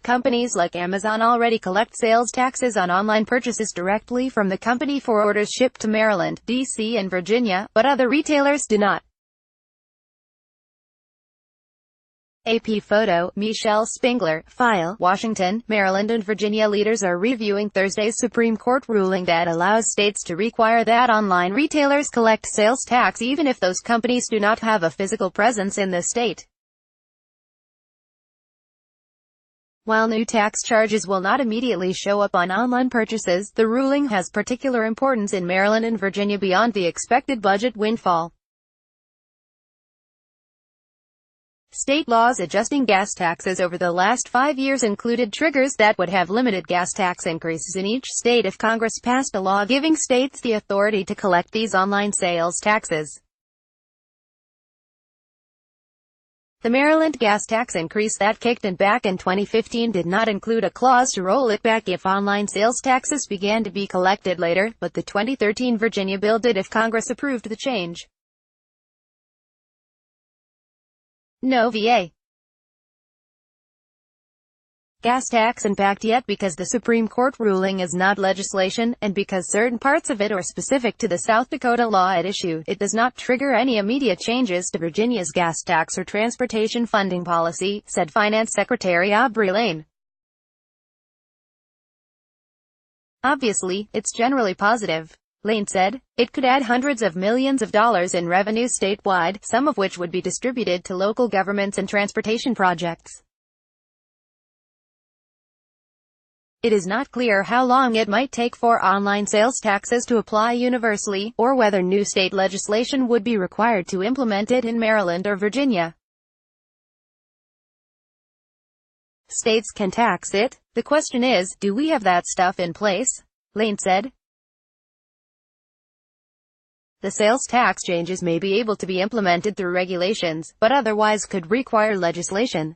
companies like Amazon already collect sales taxes on online purchases directly from the company for orders shipped to Maryland, D.C. and Virginia, but other retailers do not. AP photo, Michelle Spengler, file, Washington, Maryland and Virginia leaders are reviewing Thursday's Supreme Court ruling that allows states to require that online retailers collect sales tax even if those companies do not have a physical presence in the state. While new tax charges will not immediately show up on online purchases, the ruling has particular importance in Maryland and Virginia beyond the expected budget windfall. State laws adjusting gas taxes over the last 5 years included triggers that would have limited gas tax increases in each state if Congress passed a law giving states the authority to collect these online sales taxes. The Maryland gas tax increase that kicked in back in 2015 did not include a clause to roll it back if online sales taxes began to be collected later, but the 2013 Virginia bill did if Congress approved the change. No VA gas tax impact yet because the Supreme Court ruling is not legislation, and because certain parts of it are specific to the South Dakota law at issue, it does not trigger any immediate changes to Virginia's gas tax or transportation funding policy, said Finance Secretary Aubrey Lane. Obviously, it's generally positive, Lane said. It could add hundreds of millions of dollars in revenue statewide, some of which would be distributed to local governments and transportation projects. It is not clear how long it might take for online sales taxes to apply universally, or whether new state legislation would be required to implement it in Maryland or Virginia. States can tax it. The question is, do we have that stuff in place? Lane said. The sales tax changes may be able to be implemented through regulations, but otherwise could require legislation.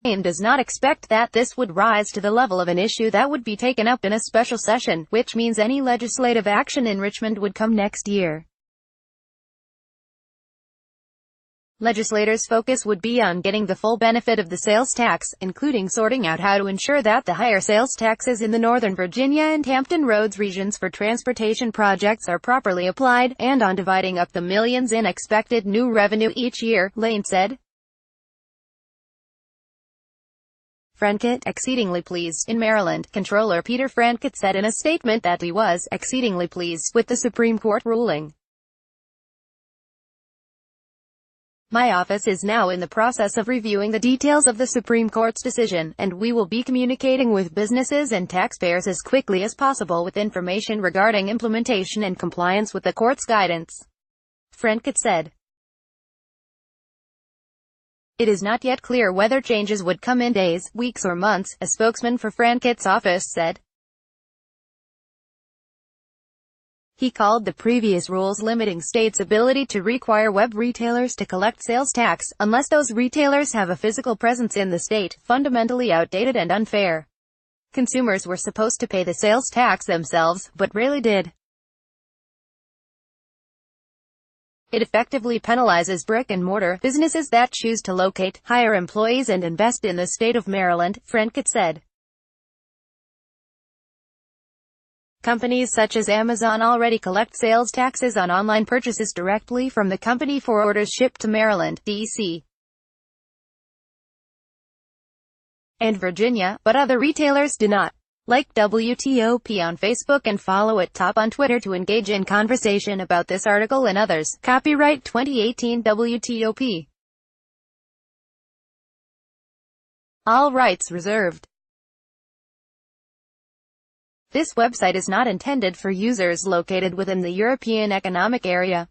Lane does not expect that this would rise to the level of an issue that would be taken up in a special session, which means any legislative action in Richmond would come next year. Legislators' focus would be on getting the full benefit of the sales tax, including sorting out how to ensure that the higher sales taxes in the Northern Virginia and Hampton Roads regions for transportation projects are properly applied, and on dividing up the millions in expected new revenue each year, Lane said. Frankett, exceedingly pleased. In Maryland, Comptroller Peter Frankett said in a statement that he was exceedingly pleased with the Supreme Court ruling. My office is now in the process of reviewing the details of the Supreme Court's decision, and we will be communicating with businesses and taxpayers as quickly as possible with information regarding implementation and compliance with the court's guidance, Frankett said. It is not yet clear whether changes would come in days, weeks or months, a spokesman for Frankett's office said. He called the previous rules limiting states' ability to require web retailers to collect sales tax, unless those retailers have a physical presence in the state, fundamentally outdated and unfair. Consumers were supposed to pay the sales tax themselves, but rarely did. It effectively penalizes brick-and-mortar businesses that choose to locate, hire employees and invest in the state of Maryland, Frankett said. Companies such as Amazon already collect sales taxes on online purchases directly from the company for orders shipped to Maryland, D.C. and Virginia, but other retailers do not. Like WTOP on Facebook and follow it top on Twitter to engage in conversation about this article and others. Copyright 2018 WTOP. All rights reserved. This website is not intended for users located within the European Economic Area.